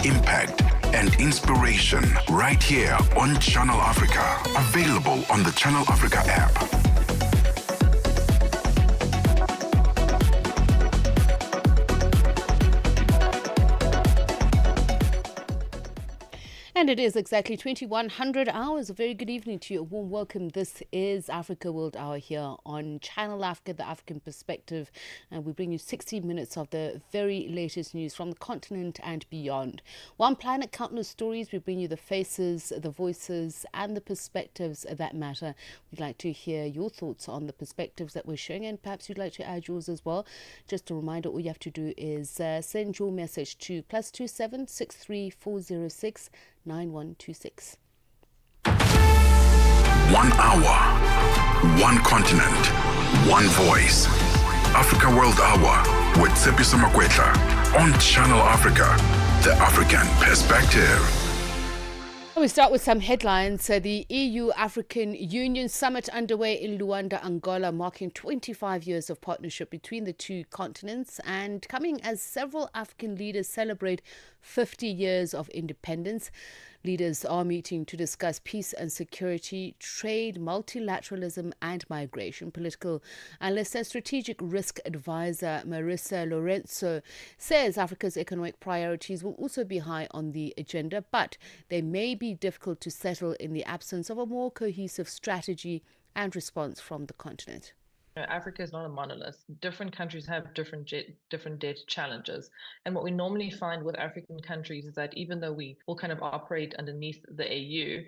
impact, and inspiration right here on Channel Africa. Available on the Channel Africa app. And it is exactly 2100 hours. A very good evening to you. A warm welcome. This is Africa World Hour here on Channel Africa, the African perspective. And we bring you 60 minutes of the very latest news from the continent and beyond. One planet, countless stories. We bring you the faces, the voices, and the perspectives that matter. We'd like to hear your thoughts on the perspectives that we're sharing, and perhaps you'd like to add yours as well. Just a reminder, all you have to do is send your message to +27 63 406 9126. 1 hour, one continent, one voice. Africa World Hour with Tsepiso Makwetla on Channel Africa, the African perspective. We start with some headlines. The EU-African Union summit underway in Luanda, Angola, marking 25 years of partnership between the two continents and coming as several African leaders celebrate 50 years of independence. Leaders are meeting to discuss peace and security, trade, multilateralism and migration. Political analyst and strategic risk advisor Marissa Lorenzo says Africa's economic priorities will also be high on the agenda, but they may be difficult to settle in the absence of a more cohesive strategy and response from the continent. Africa is not a monolith. Different countries have different data challenges. And what we normally find with African countries is that even though we all kind of operate underneath the AU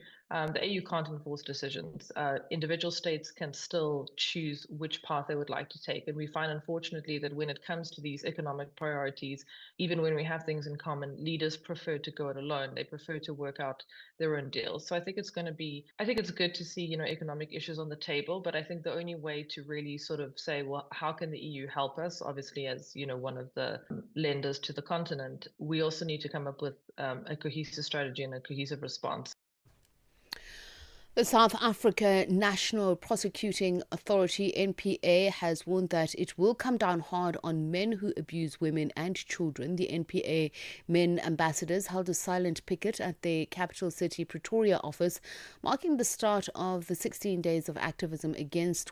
can't enforce decisions. Individual states can still choose which path they would like to take. And we find, unfortunately, that when it comes to these economic priorities, even when we have things in common, leaders prefer to go it alone. They prefer to work out their own deals. So I think it's good to see, economic issues on the table, but I think the only way to really sort of say, well, how can the EU help us? Obviously, as one of the lenders to the continent, we also need to come up with a cohesive strategy and a cohesive response. The South Africa National Prosecuting Authority, NPA, has warned that it will come down hard on men who abuse women and children. The NPA men ambassadors held a silent picket at the capital city Pretoria office, marking the start of the 16 days of activism against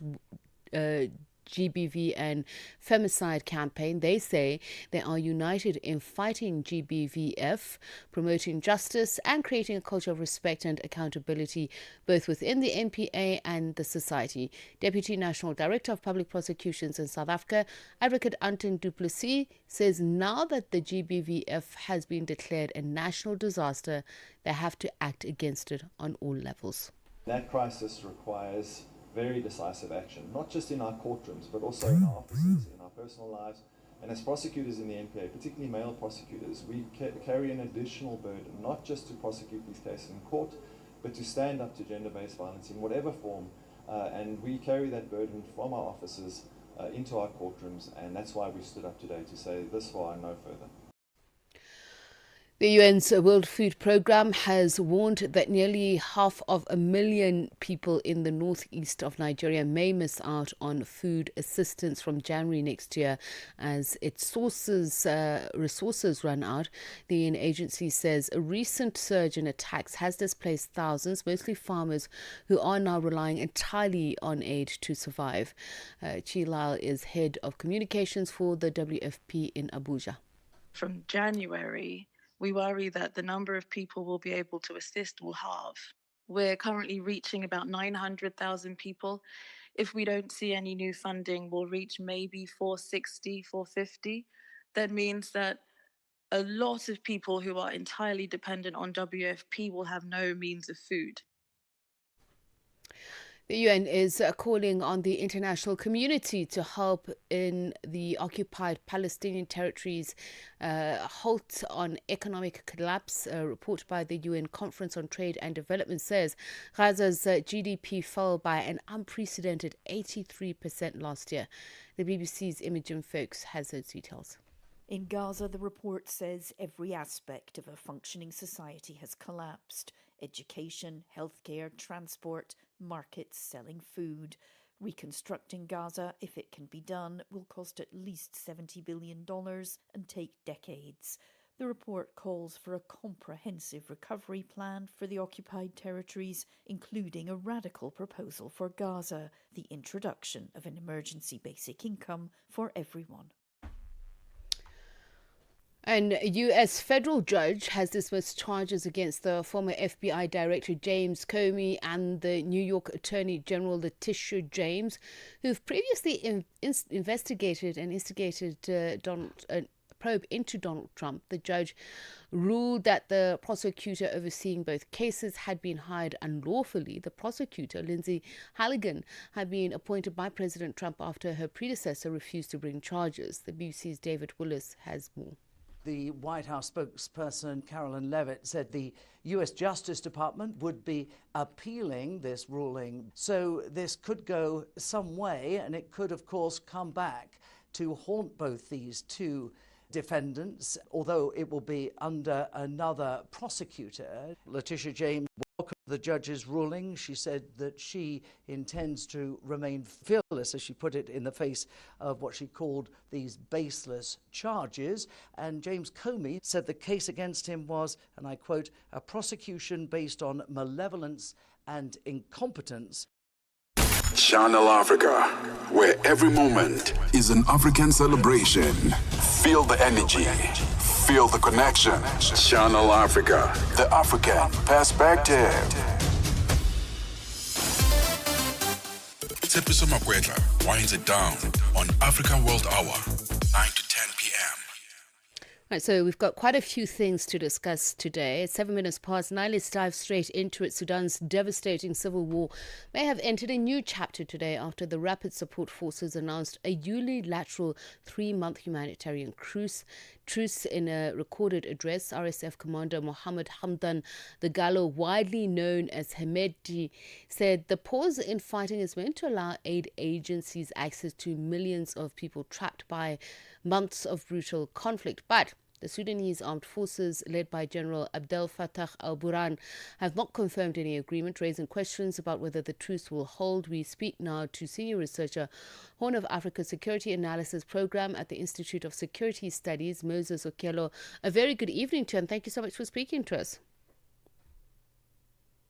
GBV and femicide campaign. They say they are united in fighting GBVF, promoting justice and creating a culture of respect and accountability both within the NPA and the society. Deputy National Director of Public Prosecutions in South Africa, Advocate Anton du Plessis, says now that the GBVF has been declared a national disaster, they have to act against it on all levels. That crisis requires very decisive action, not just in our courtrooms, but also in our offices, in our personal lives. And as prosecutors in the NPA, particularly male prosecutors, we carry an additional burden, not just to prosecute these cases in court, but to stand up to gender-based violence in whatever form. And we carry that burden from our offices into our courtrooms, and that's why we stood up today to say this far and no further. The UN's World Food Programme has warned that nearly 500,000 people in the northeast of Nigeria may miss out on food assistance from January next year as its resources run out. The UN agency says a recent surge in attacks has displaced thousands, mostly farmers, who are now relying entirely on aid to survive. Chilal is head of communications for the WFP in Abuja. From January, we worry that the number of people we'll be able to assist will halve. We're currently reaching about 900,000 people. If we don't see any new funding, we'll reach maybe 460, 450. That means that a lot of people who are entirely dependent on WFP will have no means of food. The UN is calling on the international community to help in the occupied Palestinian territories halt on economic collapse. A report by the UN Conference on Trade and Development says Gaza's GDP fell by an unprecedented 83% last year. The BBC's Imogen Folks has those details. In Gaza, the report says every aspect of a functioning society has collapsed. Education, healthcare, transport, markets, selling food. Reconstructing Gaza, if it can be done, will cost at least $70 billion and take decades. The report calls for a comprehensive recovery plan for the occupied territories, including a radical proposal for Gaza, the introduction of an emergency basic income for everyone. An U.S. federal judge has dismissed charges against the former FBI Director James Comey and the New York Attorney General Letitia James, who've previously investigated and instigated probe into Donald Trump. The judge ruled that the prosecutor overseeing both cases had been hired unlawfully. The prosecutor, Lindsay Halligan, had been appointed by President Trump after her predecessor refused to bring charges. The BBC's David Willis has more. The White House spokesperson Carolyn Levitt said the U.S. Justice Department would be appealing this ruling. So this could go some way, and it could, of course, come back to haunt both these two defendants, although it will be under another prosecutor. Letitia James welcomed the judge's ruling. She said that she intends to remain fearless, as she put it, in the face of what she called these baseless charges. And James Comey said the case against him was, and I quote, a prosecution based on malevolence and incompetence. Channel Africa, where every moment is an African celebration. Feel the energy, feel the connection. Channel Africa, the African perspective. Tsepiso Makwetla winds it down on Africa World Hour, 9 to 10 p.m. Right, so we've got quite a few things to discuss today. It's 7 minutes past 9. Let's dive straight into it. Sudan's devastating civil war may have entered a new chapter today after the Rapid Support Forces announced a unilateral 3-month humanitarian truce. In a recorded address, RSF Commander Mohammed Hamdan Dagalo, widely known as Hemedti, said the pause in fighting is meant to allow aid agencies access to millions of people trapped by months of brutal conflict. But the Sudanese armed forces, led by General Abdel Fattah al-Burhan, have not confirmed any agreement, raising questions about whether the truce will hold. We speak now to senior researcher, Horn of Africa Security Analysis Program at the Institute of Security Studies, Moses Okello. A very good evening to you, and thank you so much for speaking to us.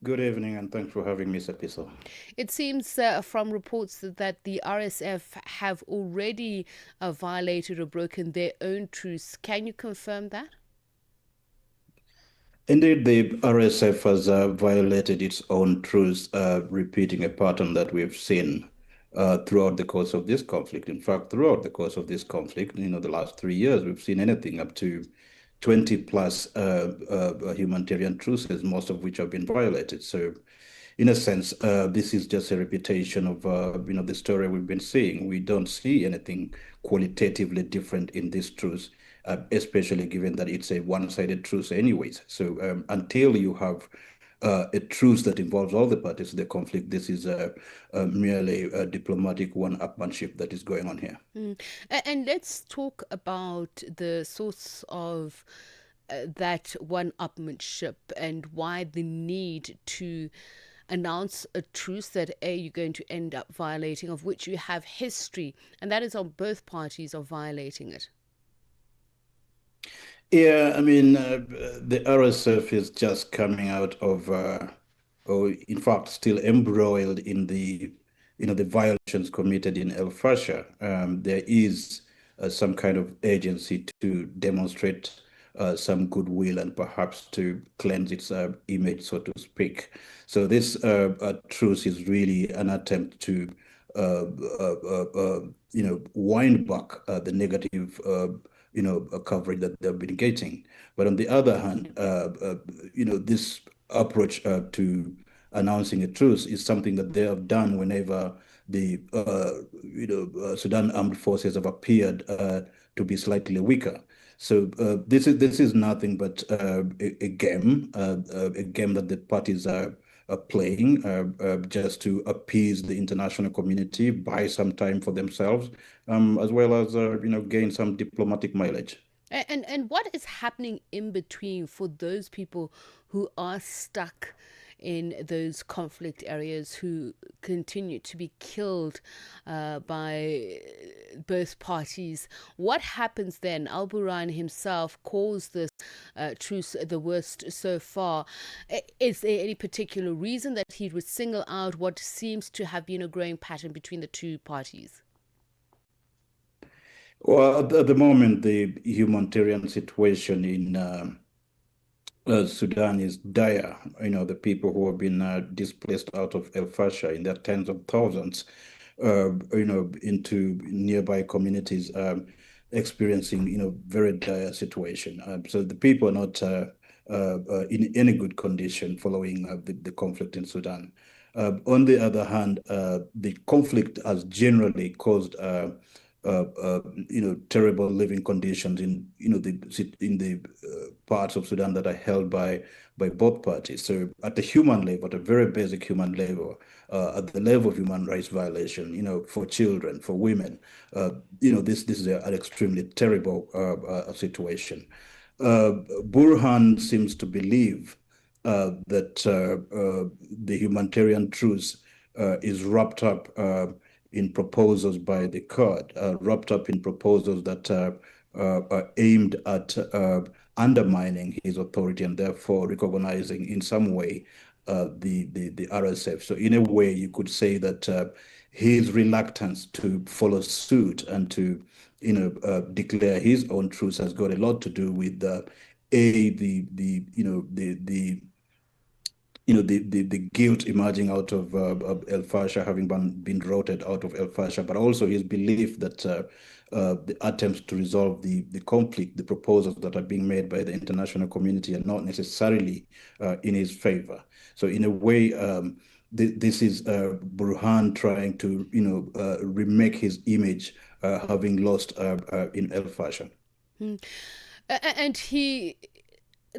Good evening, and thanks for having me, Tsepiso. It seems from reports that the RSF have already violated or broken their own truce. Can you confirm that? Indeed, the RSF has violated its own truce, repeating a pattern that we've seen throughout the course of this conflict. In fact, throughout the course of this conflict, the last 3 years, we've seen anything up to 20 plus humanitarian truces, most of which have been violated. So in a sense, this is just a repetition of the story we've been seeing. We don't see anything qualitatively different in this truce, especially given that it's a one-sided truce anyways. So until you have a truce that involves all the parties to the conflict, this is merely a diplomatic one-upmanship that is going on here. And let's talk about the source of that one-upmanship and why the need to announce a truce that you're going to end up violating, of which you have history, and that is on both parties of violating it. Yeah, I mean, the RSF is just coming out of, or in fact, still embroiled in the violations committed in El Fasher. There is some kind of agency to demonstrate some goodwill and perhaps to cleanse its image, so to speak. So this truce is really an attempt to, wind back the negative coverage that they've been getting. But on the other hand, this approach to announcing a truce is something that they have done whenever the Sudan armed forces have appeared to be slightly weaker. So this is nothing but a game that the parties are playing just to appease the international community, buy some time for themselves, as well as gain some diplomatic mileage. And what is happening in between for those people who are stuck in those conflict areas who continue to be killed by both parties. What happens then? Al Burhan himself calls this truce the worst so far. Is there any particular reason that he would single out what seems to have been a growing pattern between the two parties? Well, at the moment, the humanitarian situation in Sudan is dire. The people who have been displaced out of El Fasher in their tens of thousands, into nearby communities, experiencing, very dire situation. So the people are not in any good condition following the conflict in Sudan. On the other hand, the conflict has generally caused terrible living conditions in the parts of Sudan that are held by both parties. So at the human level, at a very basic human level, at the level of human rights violation, for children, for women, this is an extremely terrible situation. Burhan seems to believe that the humanitarian truce is wrapped up in proposals by the Kurd, wrapped up in proposals that are aimed at undermining his authority and therefore recognizing in some way the RSF. So in a way, you could say that his reluctance to follow suit and to declare his own truce has got a lot to do with the guilt emerging out of El Fasher, having been routed out of El Fasher, but also his belief that the attempts to resolve the conflict, the proposals that are being made by the international community, are not necessarily in his favor. So in a way, this is Burhan trying to remake his image, having lost in El Fasher. And he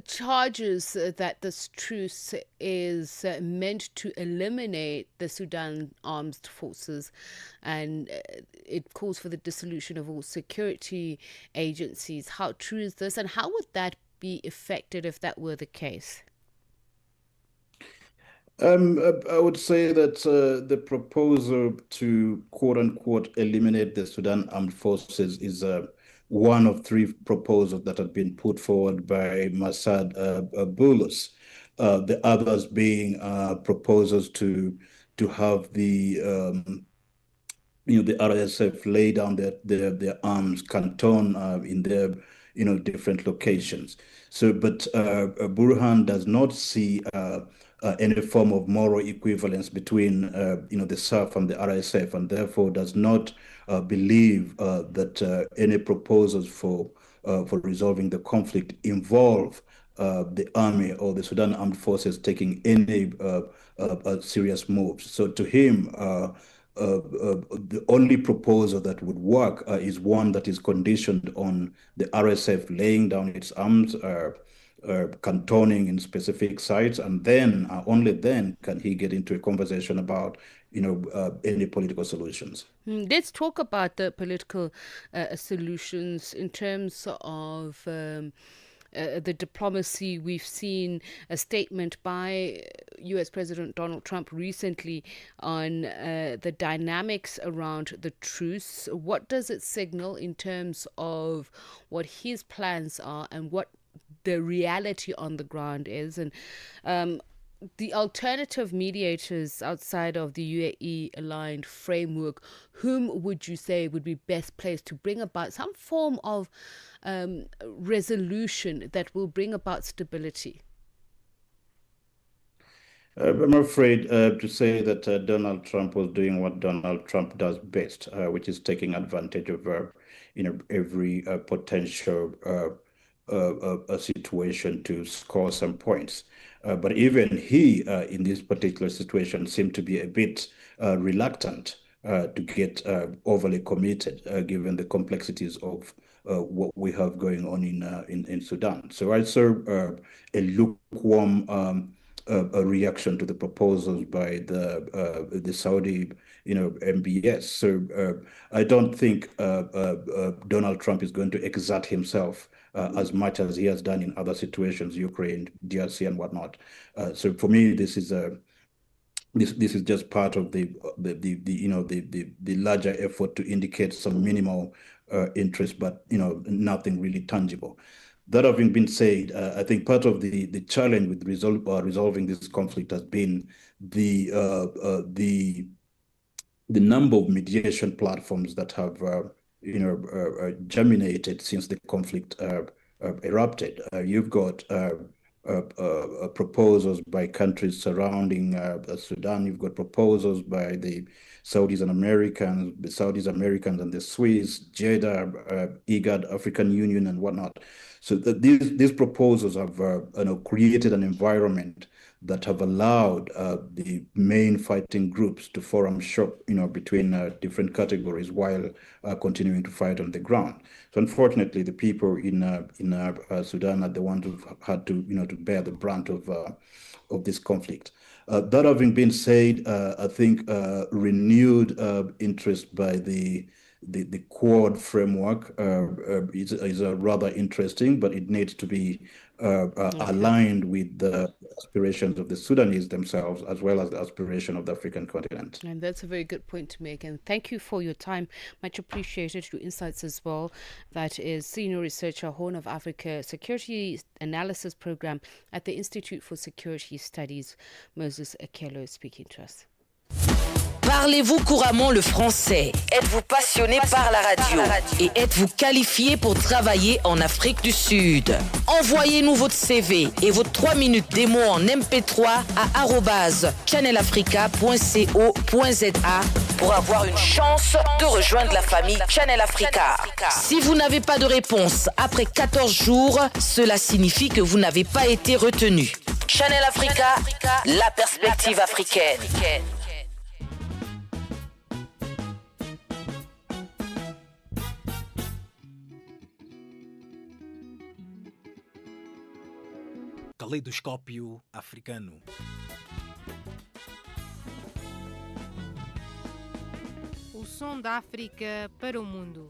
charges that this truce is meant to eliminate the Sudan armed forces, and it calls for the dissolution of all security agencies. How true is this, and how would that be affected if that were the case? I would say that the proposal to quote unquote eliminate the Sudan armed forces is one of three proposals that have been put forward by Masad Bulus. The others being proposals to have the RSF lay down their arms, canton in their different locations. So, but Burhan does not see any form of moral equivalence between the SAF and the RSF, and therefore does not believe that any proposals for resolving the conflict involve the army or the Sudan armed forces taking any serious moves. So to him, the only proposal that would work is one that is conditioned on the RSF laying down its arms, cantoning in specific sites, and then only then can he get into a conversation about any political solutions. Let's talk about the political solutions in terms of the diplomacy. We've seen a statement by US President Donald Trump recently on the dynamics around the truce. What does it signal in terms of what his plans are and what the reality on the ground is? And the alternative mediators outside of the UAE aligned framework, whom would you say would be best placed to bring about some form of resolution that will bring about stability? I'm afraid to say that Donald Trump was doing what Donald Trump does best, which is taking advantage of every potential a situation to score some points. But even he, in this particular situation, seemed to be a bit reluctant to get overly committed, given the complexities of what we have going on in Sudan. So I saw a lukewarm a reaction to the proposals by the Saudi, MBS. So I don't think Donald Trump is going to exert himself as much as he has done in other situations, Ukraine, DRC, and whatnot. So for me, this is just part of the larger effort to indicate some minimal interest, but nothing really tangible. That having been said, I think part of the challenge with resolving this conflict has been the number of mediation platforms that have germinated since the conflict erupted. You've got proposals by countries surrounding Sudan. You've got proposals by the Saudis and Americans and the Swiss, Jeddah, IGAD, African Union, and whatnot. So these proposals have created an environment that have allowed the main fighting groups to forum shop, between different categories while continuing to fight on the ground. So unfortunately, the people in Sudan are the ones who've had to, to bear the brunt of this conflict. That having been said, I think renewed interest by the Quad framework is rather interesting, but it needs to be aligned with the aspirations of the Sudanese themselves, as well as the aspiration of the African continent. And that's a very good point to make. And thank you for your time. Much appreciated. Your insights as well. That is Senior Researcher, Horn of Africa Security Analysis Program at the Institute for Security Studies, Moses Akelo, speaking to us. Parlez-vous couramment le français? Êtes-vous passionné par la radio? Et êtes-vous qualifié pour travailler en Afrique du Sud? Envoyez-nous votre CV et votre 3 minutes démo en MP3 à @channelafrica.co.za pour avoir une chance de rejoindre la famille Channel Africa. Si vous n'avez pas de réponse après 14 jours, cela signifie que vous n'avez pas été retenu. Channel Africa, la perspective africaine. Caleidoscópio africano. O som da África para o mundo.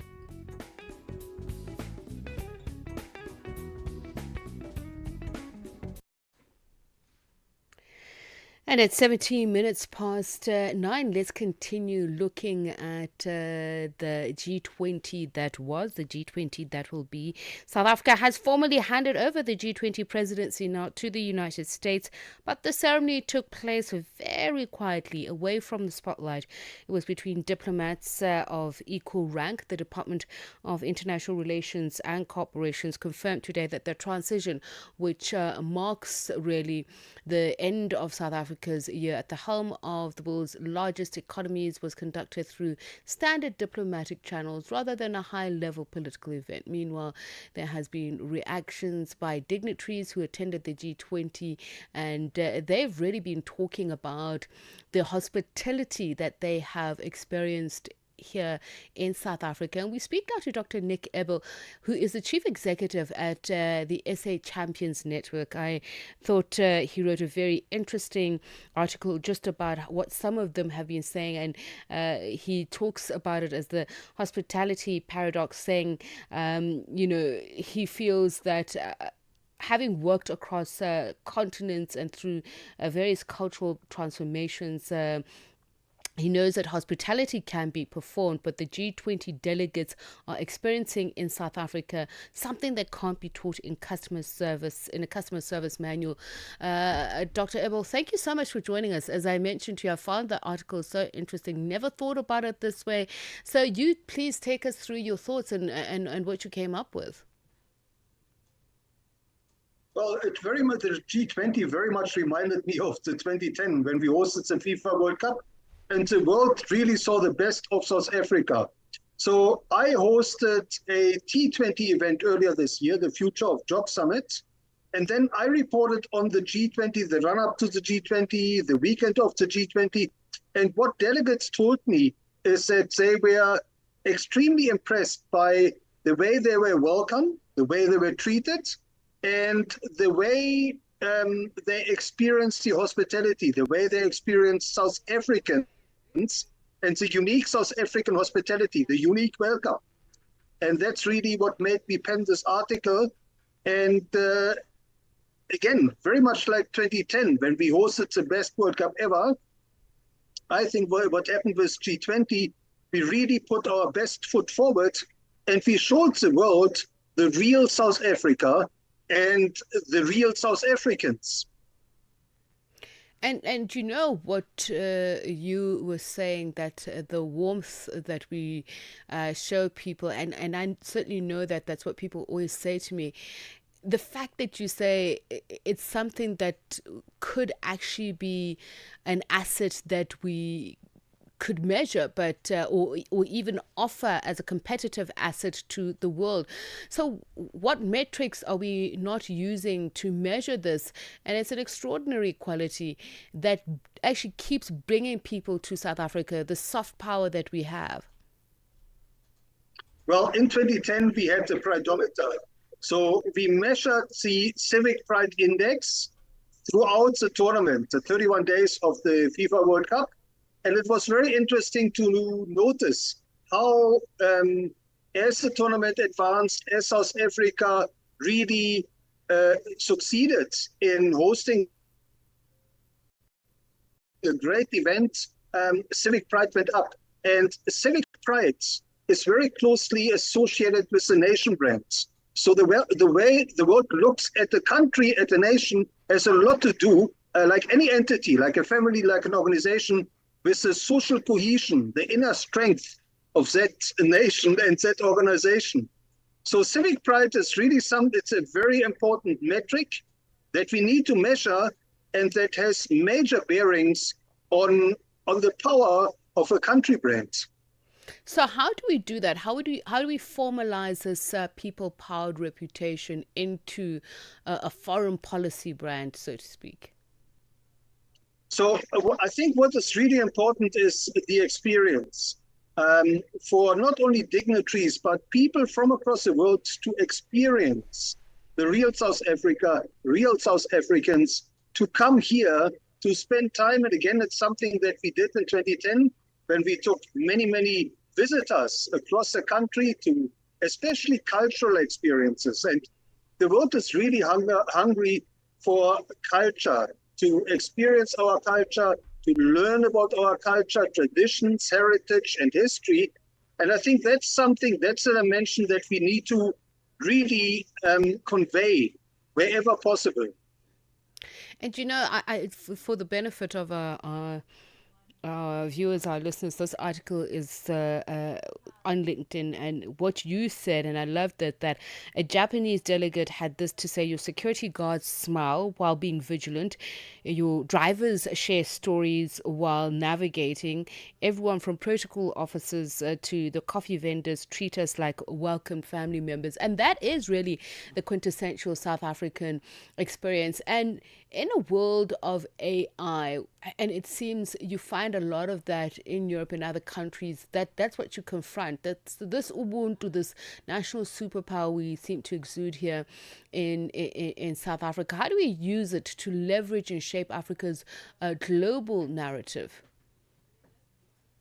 And at 17 minutes past 9, let's continue looking at the G20 that was, the G20 that will be. South Africa has formally handed over the G20 presidency now to the United States, but the ceremony took place very quietly, away from the spotlight. It was between diplomats of equal rank. The Department of International Relations and Corporations confirmed today that the transition, which marks really the end of South Africa's year at the helm of the world's largest economies, was conducted through standard diplomatic channels rather than a high-level political event. Meanwhile, there has been reactions by dignitaries who attended the G20, and they've really been talking about the hospitality that they have experienced here in South Africa. And we speak now to Dr. Nick Ebel, who is the chief executive at the SA Champions Network. I thought he wrote a very interesting article just about what some of them have been saying, and he talks about it as the hospitality paradox, saying, he feels that having worked across continents and through various cultural transformations, he knows that hospitality can be performed, but the G20 delegates are experiencing in South Africa something that can't be taught in customer service, in a customer service manual. Dr. Ebel, thank you so much for joining us. As I mentioned to you, I found the article so interesting. Never thought about it this way. So you please take us through your thoughts and what you came up with. Well, the G20 very much reminded me of the 2010 when we hosted the FIFA World Cup. And the world really saw the best of South Africa. So I hosted a T20 event earlier this year, the Future of Job Summit. And then I reported on the G20, the run-up to the G20, the weekend of the G20. And what delegates told me is that they were extremely impressed by the way they were welcomed, the way they were treated, and the way they experienced the hospitality, the way they experienced South Africans and the unique South African hospitality, the unique welcome. And that's really what made me pen this article. And again, very much like 2010, when we hosted the best World Cup ever, I think what happened with G20, we really put our best foot forward and we showed the world the real South Africa and the real South Africans. And you know what you were saying, that the warmth that we show people, and I certainly know that that's what people always say to me. The fact that you say it's something that could actually be an asset that we could measure, but or even offer as a competitive asset to the world. So what metrics are we not using to measure this? And it's an extraordinary quality that actually keeps bringing people to South Africa, the soft power that we have. Well, in 2010, we had the Prideometer. So we measured the Civic Pride Index throughout the tournament, the 31 days of the FIFA World Cup. And it was very interesting to notice how, as the tournament advanced, as South Africa really succeeded in hosting a great event, Civic Pride went up. And Civic Pride is very closely associated with the nation brands. So the way the world looks at the country, at the nation, has a lot to do, like any entity, like a family, like an organization, with the social cohesion, the inner strength of that nation and that organization. So civic pride is really it's a very important metric that we need to measure, and that has major bearings on the power of a country brand. So how do we do that? How do we formalize this people-powered reputation into a foreign policy brand, so to speak? So I think what is really important is the experience for not only dignitaries, but people from across the world to experience the real South Africa, real South Africans, to come here, to spend time. And again, it's something that we did in 2010, when we took many, many visitors across the country to especially cultural experiences. And the world is really hungry for culture, to experience our culture, to learn about our culture, traditions, heritage, and history. And I think that's a dimension that we need to really convey wherever possible. And you know, I for the benefit of our viewers, our listeners, this article is on LinkedIn, and what you said, and I loved it, that a Japanese delegate had this to say: your security guards smile while being vigilant, your drivers share stories while navigating, everyone from protocol officers to the coffee vendors treat us like welcome family members. And that is really the quintessential South African experience. And in a world of AI, and it seems you find a lot of that in Europe and other countries, that's what you confront. That's this Ubuntu, this national superpower we seem to exude here in South Africa. How do we use it to leverage and shape Africa's global narrative?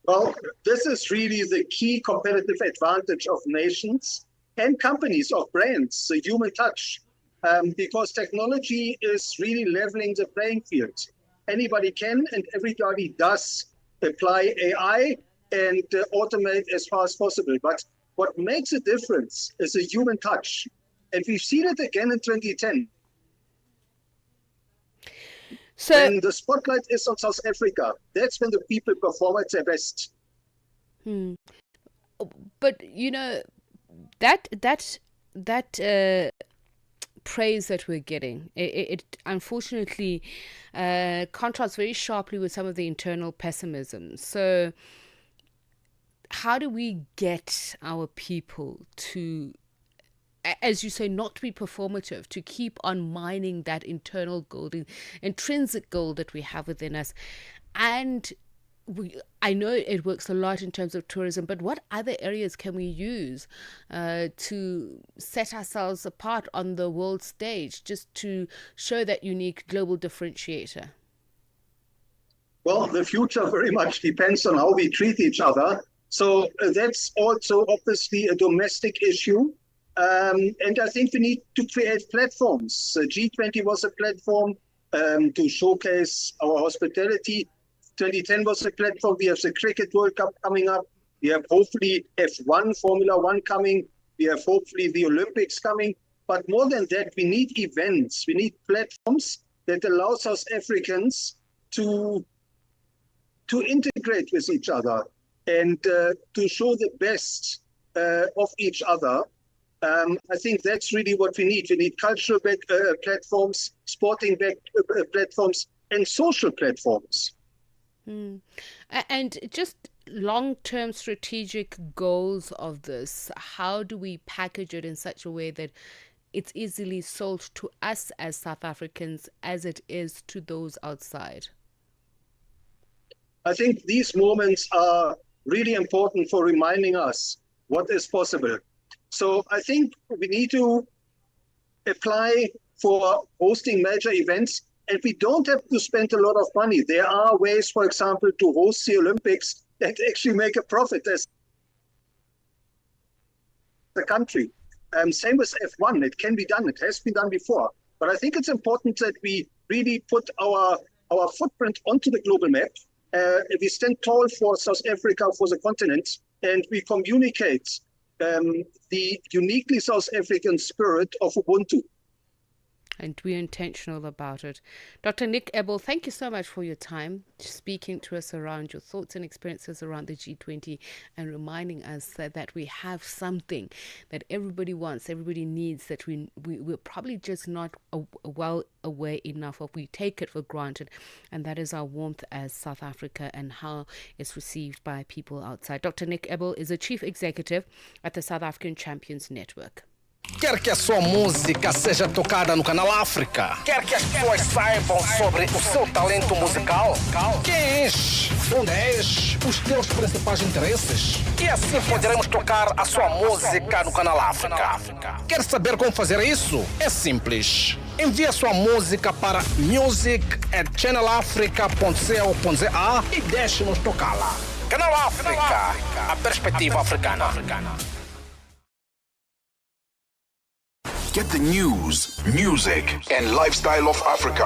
Well, this is really the key competitive advantage of nations and companies, of brands, the human touch. Because technology is really leveling the playing field. Anybody can and everybody does apply AI and automate as far as possible. But what makes a difference is a human touch. And we've seen it again in 2010. So when the spotlight is on South Africa, that's when the people perform at their best. But you know, that praise that we're getting, it unfortunately contrasts very sharply with some of the internal pessimism. So how do we get our people to, as you say, not to be performative, to keep on mining that internal gold, intrinsic gold that we have within us? And I know it works a lot in terms of tourism, but what other areas can we use to set ourselves apart on the world stage, just to show that unique global differentiator? Well, the future very much depends on how we treat each other. So that's also obviously a domestic issue. And I think we need to create platforms. G20 was a platform to showcase our hospitality. 2010 was a platform. We have the Cricket World Cup coming up. We have hopefully F1, Formula One coming. We have hopefully the Olympics coming. But more than that, we need events. We need platforms that allow South Africans to integrate with each other and to show the best of each other. I think that's really what we need. We need cultural platforms, sporting platforms, and social platforms. And just long-term strategic goals of this, how do we package it in such a way that it's easily sold to us as South Africans as it is to those outside? I think these moments are really important for reminding us what is possible. So I think we need to apply for hosting major events, and we don't have to spend a lot of money. There are ways, for example, to host the Olympics that actually make a profit as the country. Same with F1, it can be done, it has been done before. But I think it's important that we really put our footprint onto the global map. We stand tall for South Africa, for the continent, and we communicate the uniquely South African spirit of Ubuntu. And we're intentional about it. Dr. Nick Ebel, thank you so much for your time, speaking to us around your thoughts and experiences around the G20 and reminding us that we have something that everybody wants, everybody needs, that we're probably just not well aware enough of. We take it for granted, and that is our warmth as South Africa and how it's received by people outside. Dr. Nick Ebel is a chief executive at the South African Champions Network. Quer que a sua música seja tocada no Canal África? Quer que as pessoas saibam sobre o seu talento musical? Quem és? Onde és? Os teus principais interesses? E assim poderemos tocar a sua música no Canal África. Quer saber como fazer isso? É simples. Envie a sua música para music@channelafrica.co.za e deixe-nos tocá-la. Canal África, a perspectiva africana. Get the news, music, and lifestyle of Africa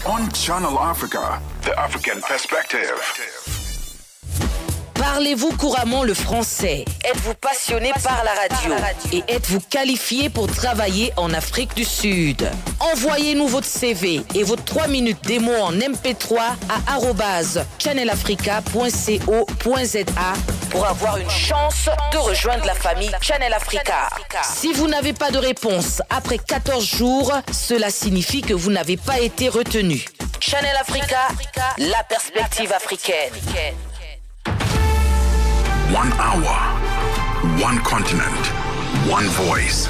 on Channel Africa, the African perspective. Parlez-vous couramment le français? Êtes-vous passionné par la radio? Et êtes-vous qualifié pour travailler en Afrique du Sud? Envoyez-nous votre CV et vos 3 minutes démo en MP3 à @channelafrica.co.za pour avoir une chance de rejoindre la famille Channel Africa. Si vous n'avez pas de réponse après 14 jours, cela signifie que vous n'avez pas été retenu. Channel Africa, la perspective africaine. 1 hour, one continent, one voice.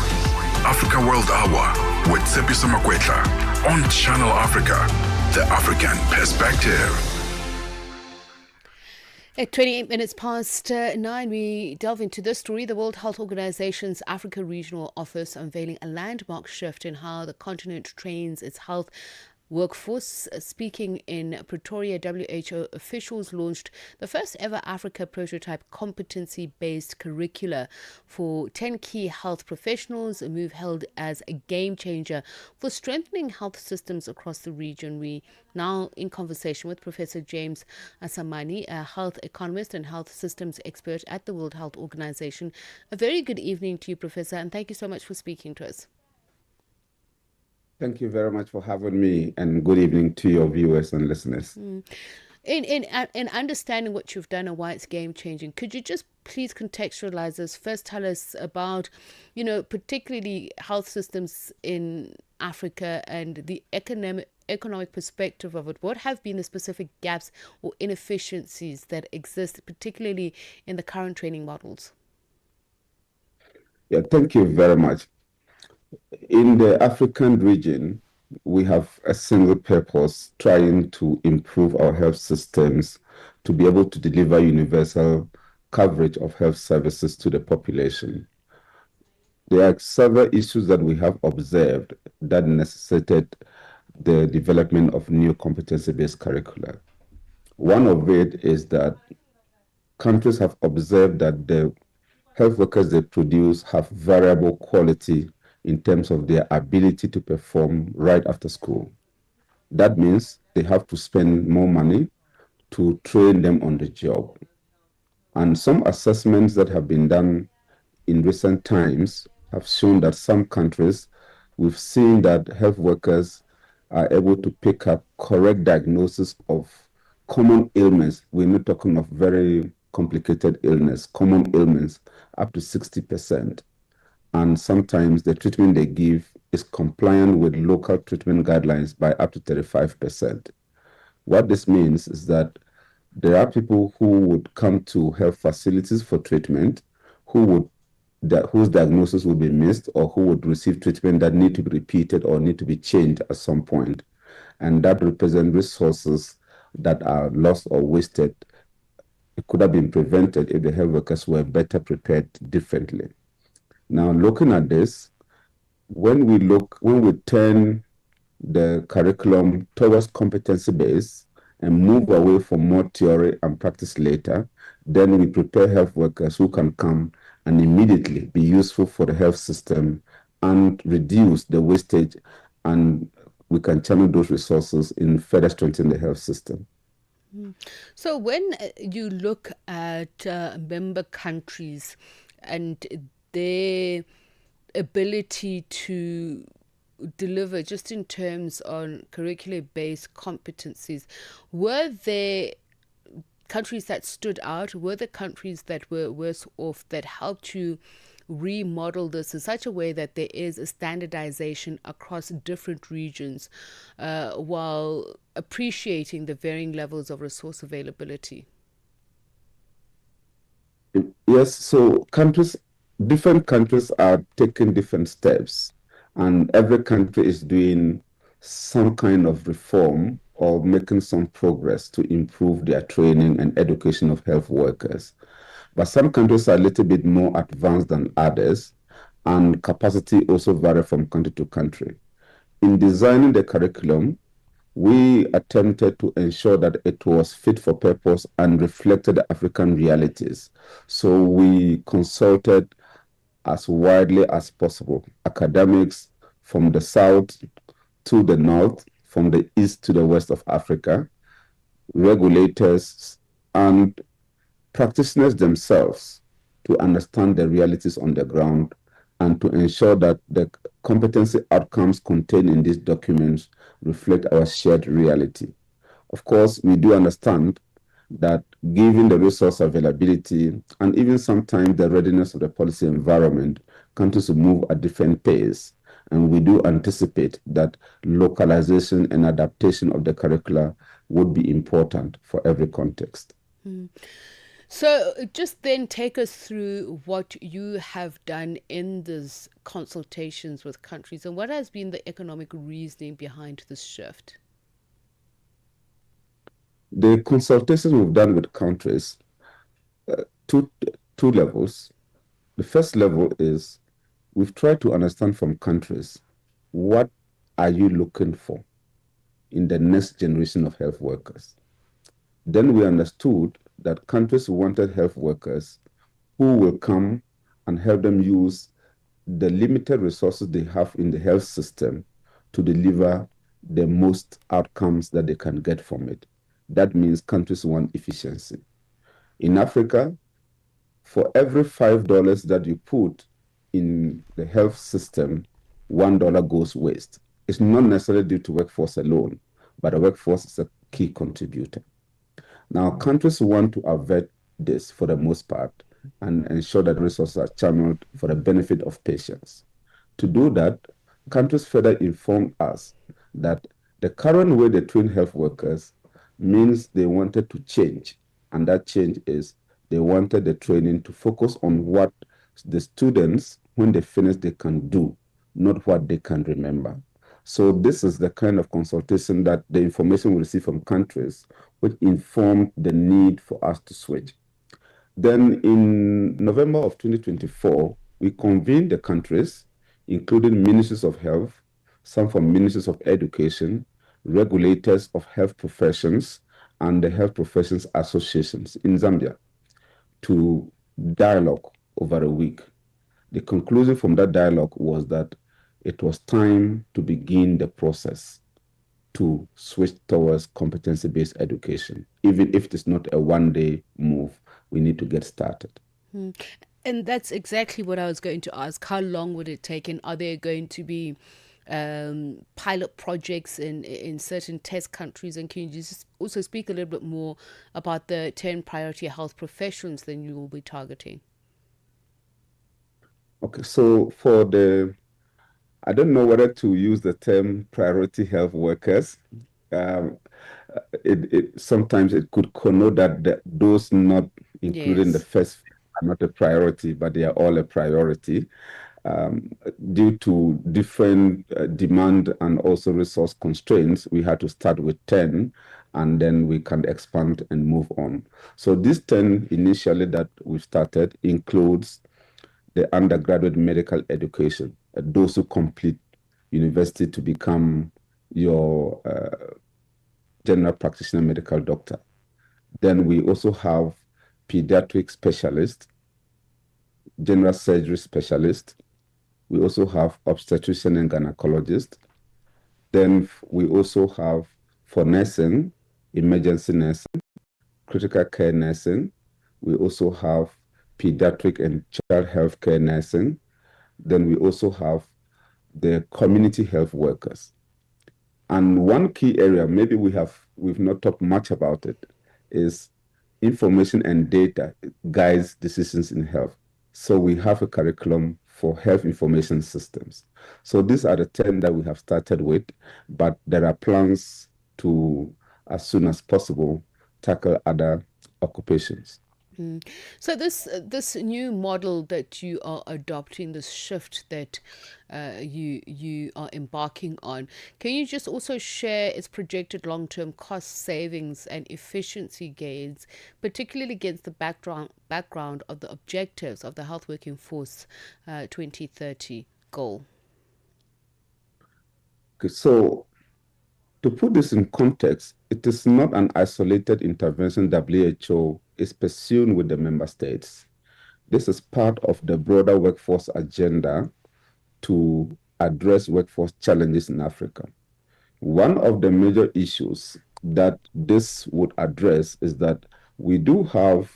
Africa World Hour with Tsepiso Makwetla on Channel Africa, the African perspective. At 28 minutes past 9, we delve into this story. The World Health Organization's Africa Regional Office unveiling a landmark shift in how the continent trains its health workforce. Speaking in Pretoria, WHO officials launched the first ever Africa prototype competency-based curricula for 10 key health professionals, a move hailed as a game changer for strengthening health systems across the region. We now in conversation with Professor James Asamani, a health economist and health systems expert at the World Health Organization. A very good evening to you, Professor, and thank you so much for speaking to us. Thank you very much for having me, and good evening to your viewers and listeners. In understanding what you've done and why it's game changing, could you just please contextualize this? First, tell us about, particularly health systems in Africa and the economic perspective of it. What have been the specific gaps or inefficiencies that exist, particularly in the current training models? Yeah, thank you very much. In the African region, we have a single purpose, trying to improve our health systems to be able to deliver universal coverage of health services to the population. There are several issues that we have observed that necessitated the development of new competency-based curricula. One of it is that countries have observed that the health workers they produce have variable quality in terms of their ability to perform right after school. That means they have to spend more money to train them on the job. And some assessments that have been done in recent times have shown that some countries, we've seen that health workers are able to pick up correct diagnosis of common ailments. We're not talking of very complicated illness, common ailments, up to 60%. And sometimes the treatment they give is compliant with local treatment guidelines by up to 35%. What this means is that there are people who would come to health facilities for treatment whose diagnosis would be missed, or who would receive treatment that need to be repeated or need to be changed at some point. And that represents resources that are lost or wasted. It could have been prevented if the health workers were better prepared differently. Now, looking at this, when we turn the curriculum towards competency based and move away from more theory and practice later, then we prepare health workers who can come and immediately be useful for the health system and reduce the wastage, and we can channel those resources in further strengthening the health system. So when you look at member countries and their ability to deliver just in terms on curricular-based competencies, were there countries that stood out? Were there countries that were worse off that helped you remodel this in such a way that there is a standardization across different regions while appreciating the varying levels of resource availability? Yes, so different countries are taking different steps, and every country is doing some kind of reform or making some progress to improve their training and education of health workers. But some countries are a little bit more advanced than others, and capacity also varies from country to country. In designing the curriculum, we attempted to ensure that it was fit for purpose and reflected the African realities. So we consulted as widely as possible academics from the south to the north, from the east to the west of Africa, regulators, and practitioners themselves to understand the realities on the ground and to ensure that the competency outcomes contained in these documents reflect our shared reality. Of course, we do understand that given the resource availability and even sometimes the readiness of the policy environment, countries will move at different pace. And we do anticipate that localization and adaptation of the curricula would be important for every context. So just then take us through what you have done in these consultations with countries and what has been the economic reasoning behind this shift. The consultations we've done with countries, two levels. The first level is we've tried to understand from countries, what are you looking for in the next generation of health workers? Then we understood that countries wanted health workers who will come and help them use the limited resources they have in the health system to deliver the most outcomes that they can get from it. That means countries want efficiency. In Africa, for every $5 that you put in the health system, $1 goes waste. It's not necessarily due to workforce alone, but the workforce is a key contributor. Now, countries want to avert this for the most part and ensure that resources are channeled for the benefit of patients. To do that, countries further inform us that the current way they train health workers means they wanted to change. And that change is they wanted the training to focus on what the students, when they finish, they can do, not what they can remember. So this is the kind of consultation that the information we receive from countries which informed the need for us to switch. Then in November of 2024, we convened the countries, including ministries of health, some from ministries of education, regulators of health professions, and the health professions associations in Zambia. to dialogue over a week. The conclusion from that dialogue was that it was time to begin the process to switch towards competency-based education. Even if it's not a one-day move, we need to get started. And that's exactly what I was going to ask. How long would it take, and are there going to be pilot projects in certain test countries? And can you just also speak a little bit more about the 10 priority health professions that you will be targeting? Okay, so I don't know whether to use the term priority health workers. Sometimes it could connote that those not included in the first are not a priority, but they are all a priority. Due to different demand and also resource constraints, we had to start with 10, and then we can expand and move on. So these 10 initially that we started includes the undergraduate medical education, those who complete university to become your general practitioner medical doctor. Then we also have pediatric specialist, general surgery specialist. We also have obstetrician and gynecologist. Then we also have for nursing, emergency nursing, critical care nursing. We also have pediatric and child health care nursing. Then we also have the community health workers. And one key area, maybe we've not talked much about it, is information and data guides decisions in health. So we have a curriculum for health information systems. So these are the 10 that we have started with, but there are plans to, as soon as possible, tackle other occupations. So this new model that you are adopting, this shift that you are embarking on, can you just also share its projected long-term cost savings and efficiency gains, particularly against the background of the objectives of the Health Working Force 2030 goal? Okay, so to put this in context, it is not an isolated intervention WHO is pursuing with the member states. This is part of the broader workforce agenda to address workforce challenges in Africa. One of the major issues that this would address is that we do have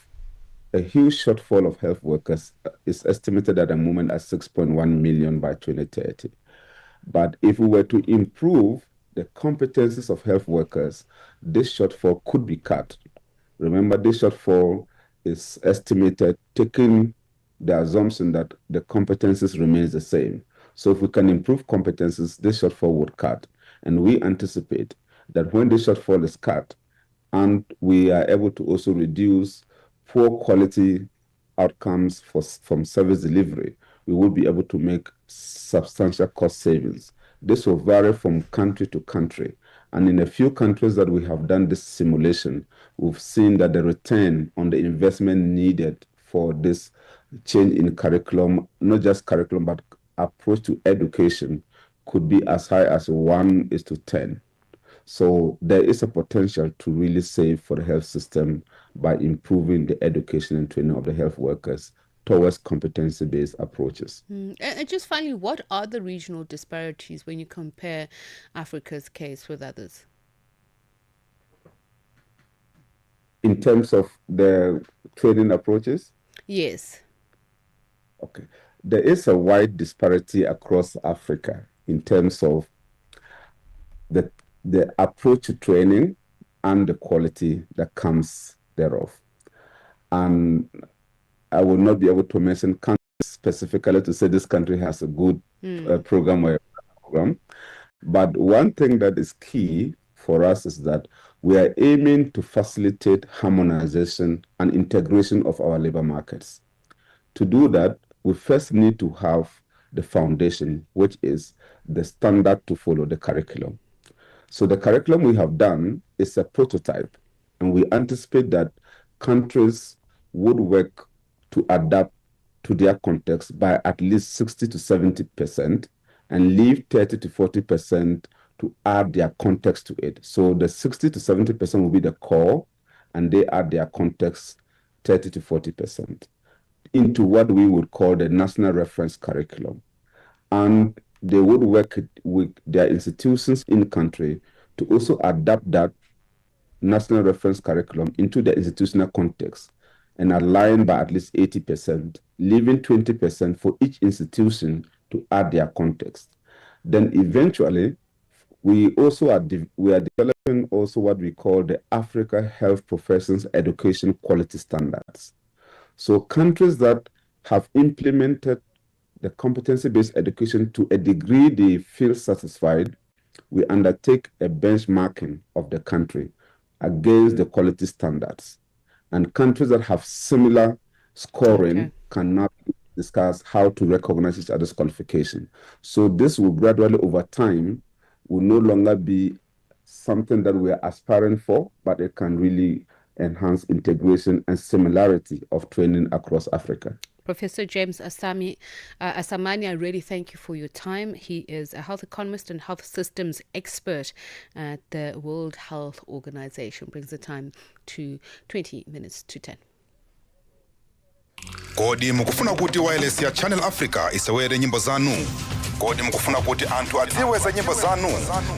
a huge shortfall of health workers. It's estimated at the moment at 6.1 million by 2030. But if we were to improve the competencies of health workers, this shortfall could be cut. Remember, this shortfall is estimated taking the assumption that the competencies remains the same. So if we can improve competencies, this shortfall would cut. And we anticipate that when this shortfall is cut and we are able to also reduce poor quality outcomes from service delivery, we will be able to make substantial cost savings. This will vary from country to country. And in a few countries that we have done this simulation, we've seen that the return on the investment needed for this change in curriculum, not just curriculum, but approach to education, could be as high as 1:10. So there is a potential to really save for the health system by improving the education and training of the health workers towards competency-based approaches. And just finally, what are the regional disparities when you compare Africa's case with others? In terms of the training approaches? Yes. Okay. There is a wide disparity across Africa in terms of the approach to training and the quality that comes thereof. And I will not be able to mention countries specifically to say this country has a good program or a program. But one thing that is key for us is that we are aiming to facilitate harmonization and integration of our labor markets. To do that, we first need to have the foundation, which is the standard to follow, the curriculum. So the curriculum we have done is a prototype, and we anticipate that countries would work to adapt to their context by at least 60 to 70% and leave 30 to 40% to add their context to it. So the 60 to 70% will be the core, and they add their context 30 to 40% into what we would call the national reference curriculum. And they would work with their institutions in country to also adapt that national reference curriculum into the institutional context and align by at least 80%, leaving 20% for each institution to add their context. Then eventually, we are developing also what we call the Africa Health Professions Education Quality Standards. So countries that have implemented the competency-based education to a degree they feel satisfied, we undertake a benchmarking of the country against the quality standards. And countries that have similar scoring can now discuss how to recognize each other's qualification. So this will gradually, over time, will no longer be something that we are aspiring for, but it can really enhance integration and similarity of training across Africa. Professor James Asamani, I really thank you for your time. He is a health economist and health systems expert at the World Health Organization. Brings the time to 20 minutes to 10. Kodi mukufuna kuti wireless ya Channel Africa isewere nyimbo zanu? Kodi mukufuna kuti anthu adziwe za nyimbo zanu?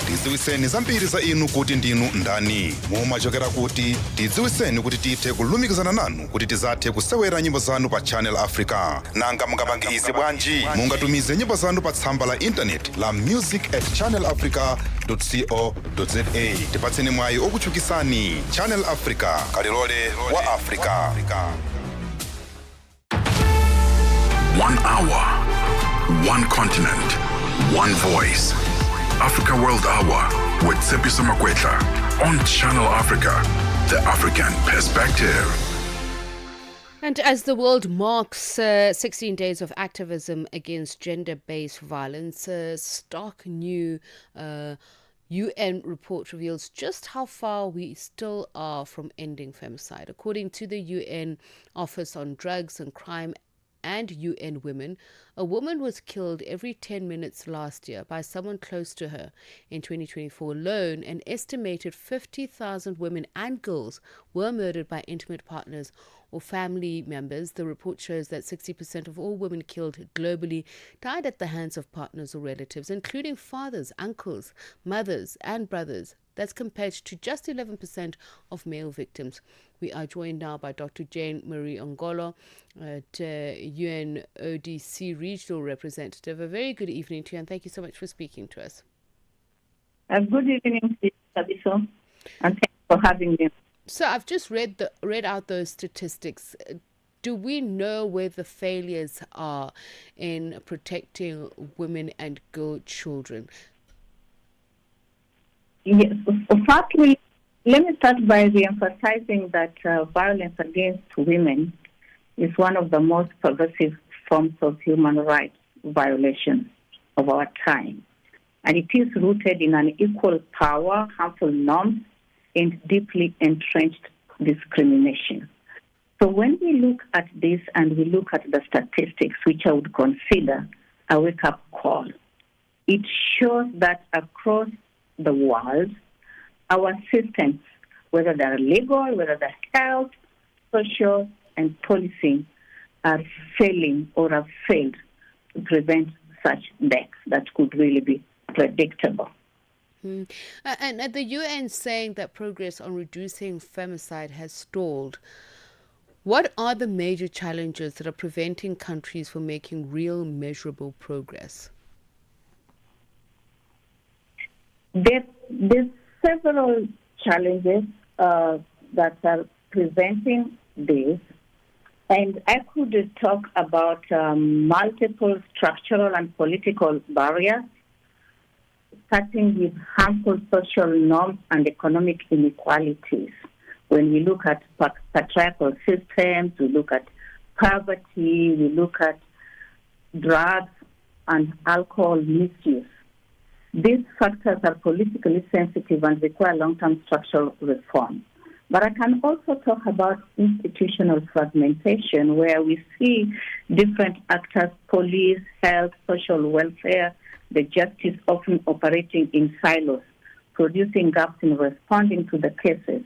Tidziwiseni zambiri za inu kuti ndinu ndani. Mumachokera kuti tidziwiseni kuti tithe kulumikizana nanu kuti tizathe kusewera nyimbo zanu pa Channel Africa. Nanga mungapange izi bwanji? Mungatumize nyimbo zanu pa tsamba la internet la music@channelafrica.co.za. Tipatseni mwayi okuchukisani. Channel Africa, kalilole wa Africa. 1 hour, 1 continent, 1 voice. Africa World Hour with Tsepiso Makwetla on Channel Africa, the African perspective. And as the world marks 16 days of activism against gender-based violence, a stark new UN report reveals just how far we still are from ending femicide. According to the UN Office on Drugs and Crime and UN Women, a woman was killed every 10 minutes last year by someone close to her. In 2024 alone, an estimated 50,000 women and girls were murdered by intimate partners or family members. The report shows that 60% of all women killed globally died at the hands of partners or relatives, including fathers, uncles, mothers, and brothers. That's compared to just 11% of male victims. We are joined now by Dr. Jane Marie Ongolo, UNODC Regional Representative. A very good evening to you, and thank you so much for speaking to us. Good evening, Tsepiso, and thanks for having me. So I've just read out those statistics. Do we know where the failures are in protecting women and girl children? Yes, firstly, let me start by re-emphasizing that violence against women is one of the most pervasive forms of human rights violations of our time. And it is rooted in unequal power, harmful norms, and deeply entrenched discrimination. So when we look at this and we look at the statistics, which I would consider a wake-up call, it shows that across the world, our systems, whether they're legal, whether they're health, social, and policing, are failing or have failed to prevent such deaths that could really be predictable. And the UN saying that progress on reducing femicide has stalled. What are the major challenges that are preventing countries from making real measurable progress? There's several challenges that are preventing this, and I could talk about multiple structural and political barriers, starting with harmful social norms and economic inequalities. When we look at patriarchal systems, we look at poverty, we look at drugs and alcohol misuse. These factors are politically sensitive and require long-term structural reform. But I can also talk about institutional fragmentation, where we see different actors, police, health, social welfare, the justice often operating in silos, producing gaps in responding to the cases,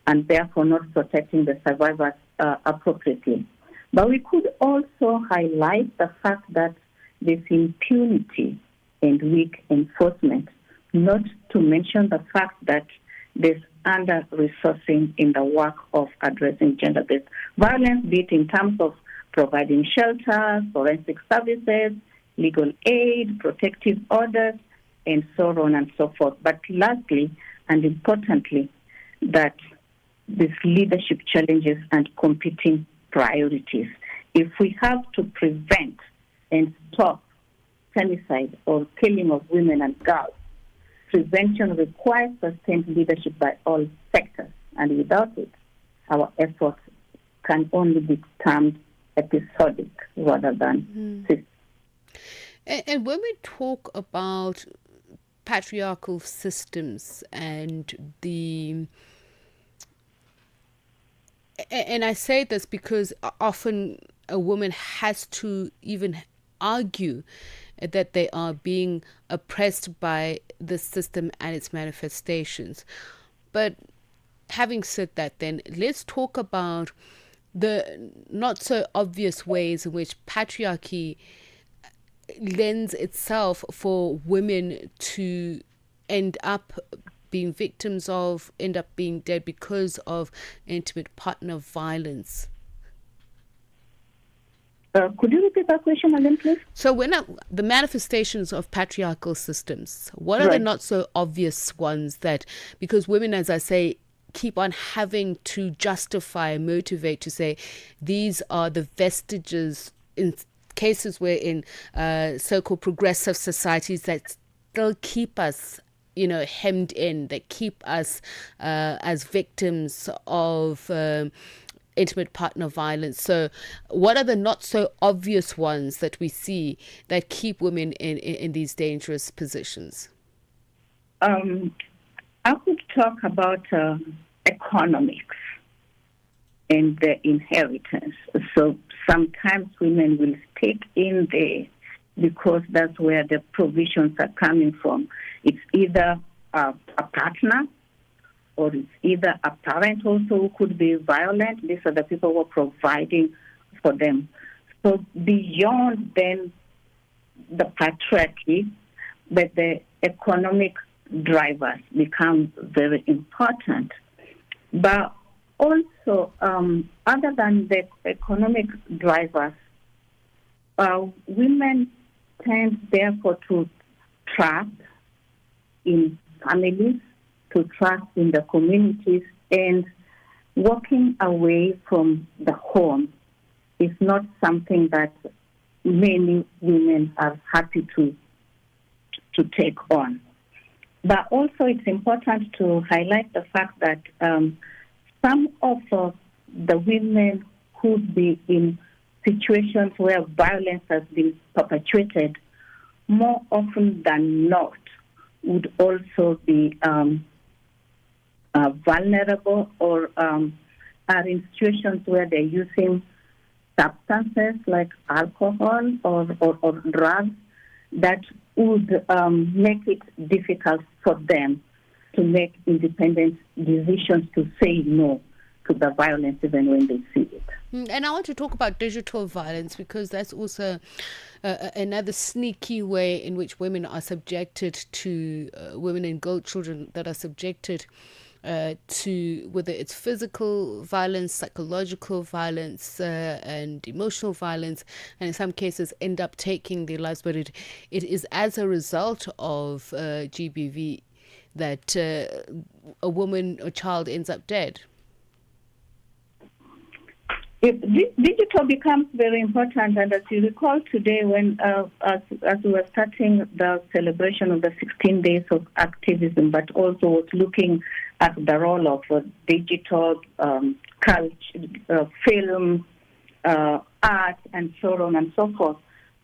and therefore not protecting the survivors appropriately. But we could also highlight the fact that there's impunity and weak enforcement, not to mention the fact that there's under-resourcing in the work of addressing gender-based violence, be it in terms of providing shelter, forensic services, legal aid, protective orders, and so on and so forth. But lastly, and importantly, that these leadership challenges and competing priorities. If we have to prevent and stop femicide or killing of women and girls, prevention requires sustained leadership by all sectors, and without it, our efforts can only be termed episodic rather than systemic. And when we talk about patriarchal systems and I say this because often a woman has to even argue that they are being oppressed by the system and its manifestations. But having said that, then let's talk about the not so obvious ways in which patriarchy lends itself for women to end up being victims of, end up being dead because of intimate partner violence. Could you repeat that question again, please? So the manifestations of patriarchal systems, what are the not so obvious ones that, because women, as I say, keep on having to justify, motivate to say, these are the vestiges in cases where in so-called progressive societies that still keep us, hemmed in, that keep us as victims of intimate partner violence. So what are the not so obvious ones that we see that keep women in these dangerous positions? I could talk about economics and the inheritance. So sometimes women will stick in there because that's where the provisions are coming from. It's either a partner, or it's either a parent also who could be violent. These are the people who are providing for them. So beyond then the patriarchy, but the economic drivers become very important. But also, other than the economic drivers, women tend therefore to trust in families, to trust in the communities, and walking away from the home is not something that many women are happy to take on. But also it's important to highlight the fact that some of the women could be in situations where violence has been perpetuated, more often than not would also be vulnerable or are in situations where they're using substances like alcohol or drugs that would make it difficult for them to make independent decisions to say no to the violence even when they see it. And I want to talk about digital violence because that's also another sneaky way in which women are subjected to, women and girl children that are subjected to whether it's physical violence, psychological violence, and emotional violence, and in some cases end up taking their lives. But it is as a result of GBV that a woman or child ends up dead. Digital becomes very important, and as you recall today, when as we were starting the celebration of the 16 days of activism, but also was looking at the role of digital culture, film, art, and so on and so forth.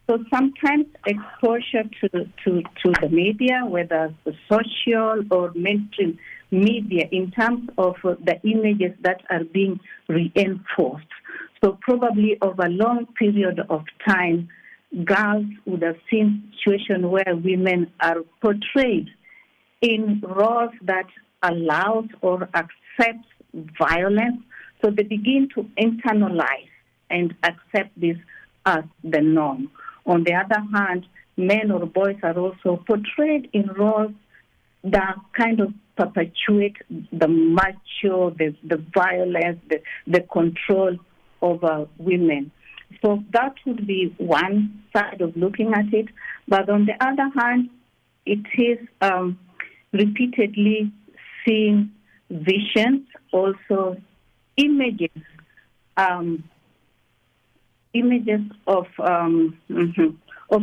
So sometimes exposure to the media, whether the social or mainstream media, in terms of the images that are being reinforced. So probably over a long period of time, girls would have seen situations where women are portrayed in roles that allows or accepts violence. So they begin to internalize and accept this as the norm. On the other hand, men or boys are also portrayed in roles that kind of perpetuate the macho, the violence, the control over women. So that would be one side of looking at it. But on the other hand, it is repeatedly seeing visions, also images of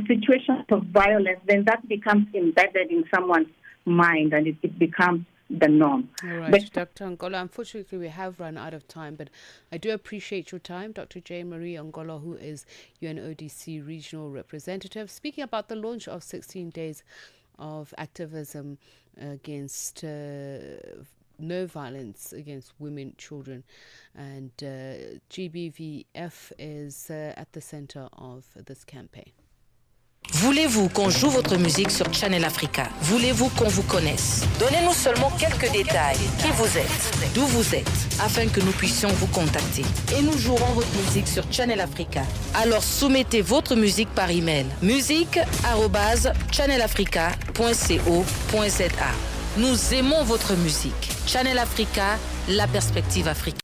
situations of violence. Then that becomes embedded in someone's mind, and it becomes the norm. All right, Dr. Angola, unfortunately we have run out of time, but I do appreciate your time, Dr. J. Marie Angola, who is UNODC Regional Representative, speaking about the launch of 16 days of activism against no violence against women, children, and GBVF is at the center of this campaign. Voulez-vous qu'on joue votre musique sur Channel Africa? Voulez-vous qu'on vous connaisse? Donnez-nous seulement quelques détails. Qui vous êtes? D'où vous êtes? Afin que nous puissions vous contacter. Et nous jouerons votre musique sur Channel Africa. Alors soumettez votre musique par email. musique@channelafrica.co.za. Nous aimons votre musique. Channel Africa, la perspective africaine.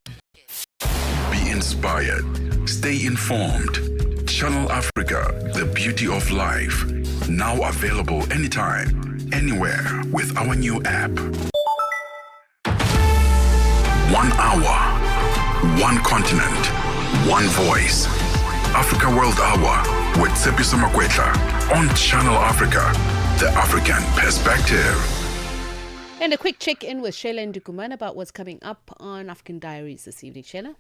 Be inspired. Stay informed. Channel Africa, the beauty of life. Now available anytime, anywhere with our new app. 1 hour, one continent, one voice. Africa World Hour with Tsepiso Makwetla on Channel Africa, the African perspective. And a quick check-in with Sheila Ndukuman about what's coming up on African Diaries this evening. Sheila?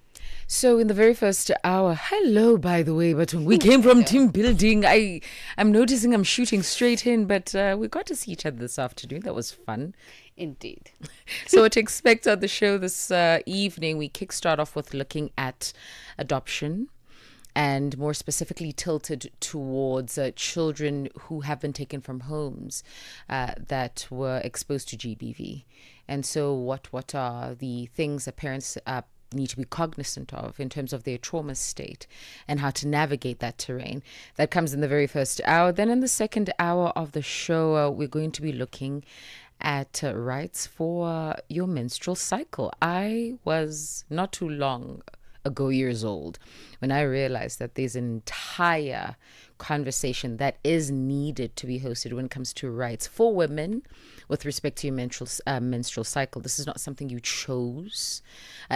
So in the very first hour, hello, by the way, but we came from team building. I'm noticing I'm shooting straight in, but we got to see each other this afternoon. That was fun. Indeed. So what to expect on the show this evening, we kickstart off with looking at adoption, and more specifically tilted towards children who have been taken from homes that were exposed to GBV. And so what are the things that parents need to be cognizant of in terms of their trauma state and how to navigate that terrain? That comes in the very first hour. Then in the second hour of the show, we're going to be looking at rights for your menstrual cycle. I was not too long ago years old when I realized that there's an entire conversation that is needed to be hosted when it comes to rights for women with respect to your menstrual cycle. This is not something you chose.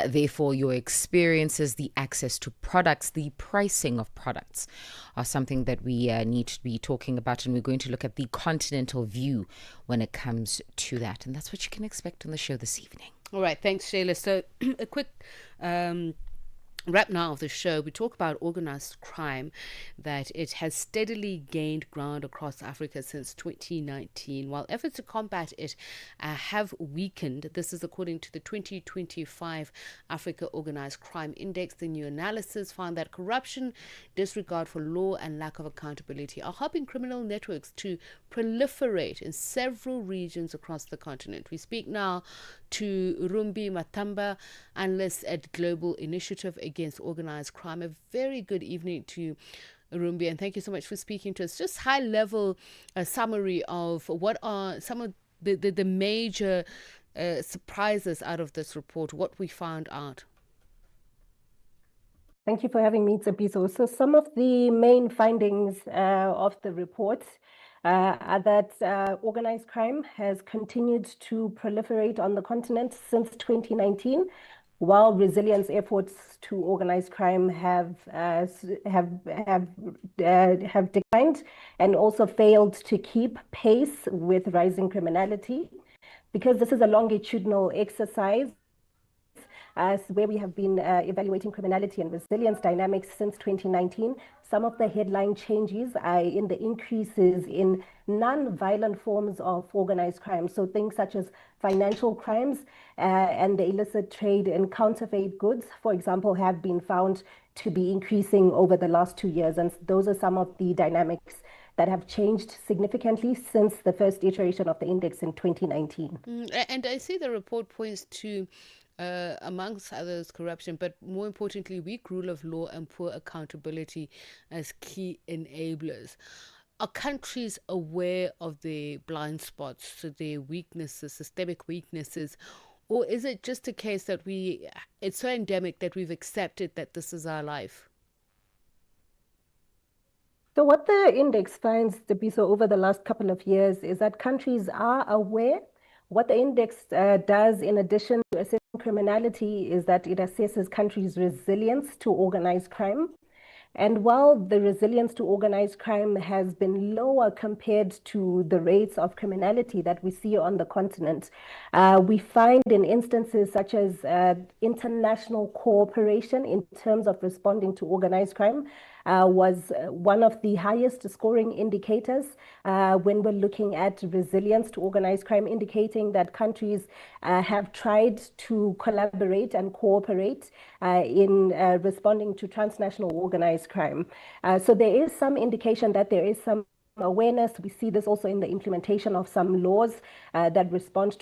Therefore, your experiences, the access to products, the pricing of products are something that we need to be talking about, and we're going to look at the continental view when it comes to that. And that's what you can expect on the show this evening. All right, thanks, Sheila. So a quick wrap now of the show. We talk about organized crime, that it has steadily gained ground across Africa since 2019, while efforts to combat it have weakened. This is according to the 2025 Africa Organized Crime Index. The new analysis found that corruption, disregard for law, and lack of accountability are helping criminal networks to proliferate in several regions across the continent. We speak now to Rumbi Matamba, analyst at Global Initiative Against Organized Crime. A very good evening to Rumbi, and thank you so much for speaking to us. Just high-level summary of what are some of the major surprises out of this report, what we found out. Thank you for having me, Tsepiso. So some of the main findings of the report are that organized crime has continued to proliferate on the continent since 2019, while resilience efforts to organized crime have declined and also failed to keep pace with rising criminality. Because this is a longitudinal exercise, as where we have been evaluating criminality and resilience dynamics since 2019, some of the headline changes are in the increases in non-violent forms of organized crime. So things such as financial crimes and the illicit trade in counterfeit goods, for example, have been found to be increasing over the last 2 years. And those are some of the dynamics that have changed significantly since the first iteration of the index in 2019. And I see the report points to amongst others, corruption, but more importantly, weak rule of law and poor accountability as key enablers. Are countries aware of their blind spots, their weaknesses, systemic weaknesses, or is it just a case that it's so endemic that we've accepted that this is our life? So what the index finds, Tsepiso, over the last couple of years is that countries are aware. What the index does, in addition to assessing criminality, is that it assesses countries' resilience to organized crime. And while the resilience to organized crime has been lower compared to the rates of criminality that we see on the continent, we find in instances such as international cooperation in terms of responding to organized crime was one of the highest scoring indicators when we're looking at resilience to organized crime, indicating that countries have tried to collaborate and cooperate in responding to transnational organized crime. So there is some indication that there is some awareness. We see this also in the implementation of some laws that respond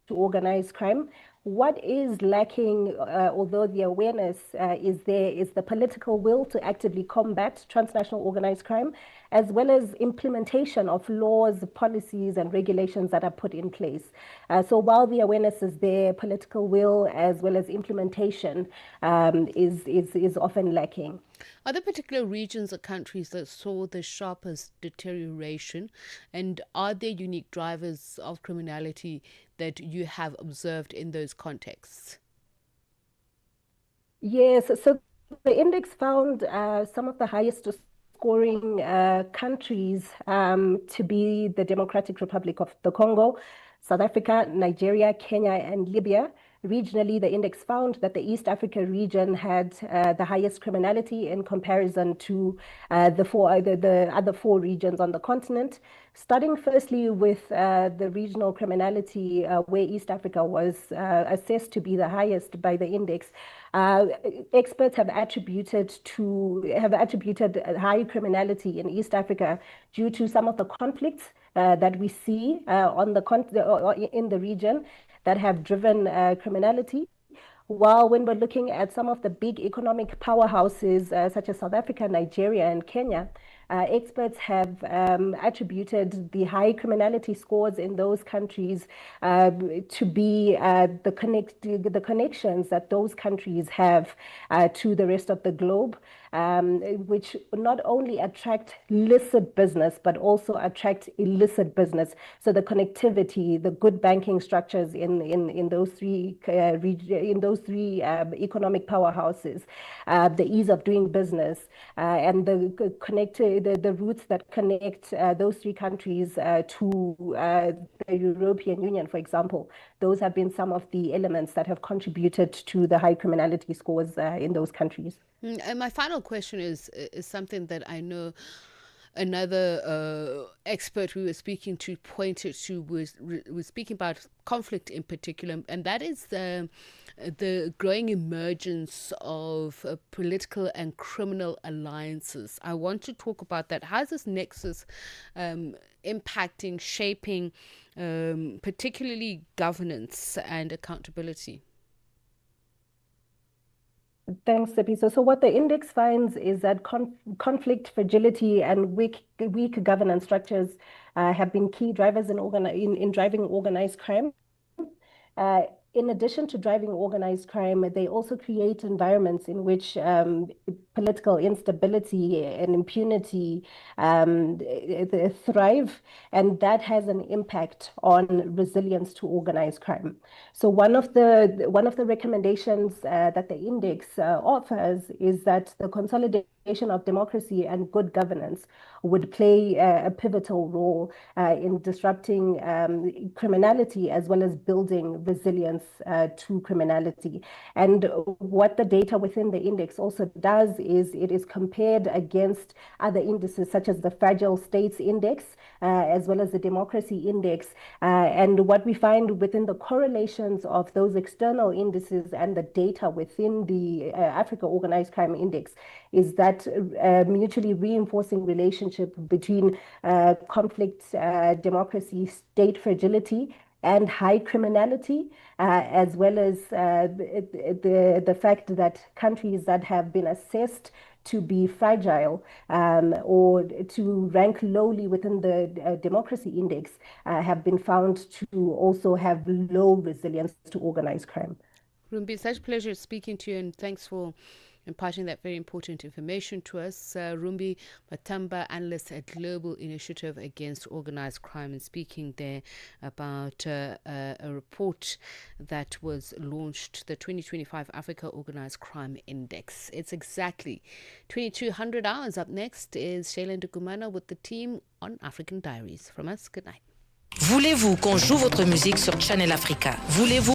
to organized crime. What is lacking, although the awareness is there, is the political will to actively combat transnational organized crime, as well as implementation of laws, policies, and regulations that are put in place. So while the awareness is there, political will as well as implementation is often lacking. Are there particular regions or countries that saw the sharpest deterioration, and are there unique drivers of criminality that you have observed in those contexts? Yes, so the index found some of the highest scoring countries to be the Democratic Republic of the Congo, South Africa, Nigeria, Kenya, and Libya. Regionally, the index found that the East Africa region had the highest criminality in comparison to the other four regions on the continent. Starting firstly with the regional criminality, where East Africa was assessed to be the highest by the index, experts have attributed high criminality in East Africa due to some of the conflicts that we see in the region that have driven criminality. While when we're looking at some of the big economic powerhouses such as South Africa, Nigeria, and Kenya, experts have attributed the high criminality scores in those countries to be the connections that those countries have to the rest of the globe, which not only attract licit business, but also attract illicit business. So the connectivity, the good banking structures in those three economic powerhouses, the ease of doing business, and the routes that connect those three countries to the European Union, for example. Those have been some of the elements that have contributed to the high criminality scores in those countries. And my final question is something that I know another expert we were speaking to pointed to was speaking about conflict in particular, and that is the growing emergence of political and criminal alliances. I want to talk about that. How is this nexus impacting, shaping, particularly governance and accountability? Thanks, Tsepiso. So what the index finds is that conflict, fragility, and weak governance structures have been key drivers in driving organized crime. In addition to driving organized crime, they also create environments in which political instability and impunity thrive, and that has an impact on resilience to organized crime. So one of the recommendations that the index offers is that the consolidation of democracy and good governance would play a pivotal role in disrupting criminality as well as building resilience to criminality. And what the data within the index also does is it is compared against other indices such as the Fragile States Index as well as the Democracy Index. And what we find within the correlations of those external indices and the data within the Africa Organized Crime Index is that mutually reinforcing relationship between conflict, democracy, state fragility, and high criminality, as well as the fact that countries that have been assessed to be fragile or to rank lowly within the democracy index have been found to also have low resilience to organized crime. Rumbi, such a pleasure speaking to you, and thanks for imparting that very important information to us. Rumbi Matamba, analyst at Global Initiative Against Organized Crime, and speaking there about a report that was launched, the 2025 Africa Organized Crime Index. It's exactly 2200 hours. Up next is Shailen Dukumana with the team on African Diaries. From us, good night. Voulez-vous qu'on joue votre musique sur Channel Africa? Voulez-vous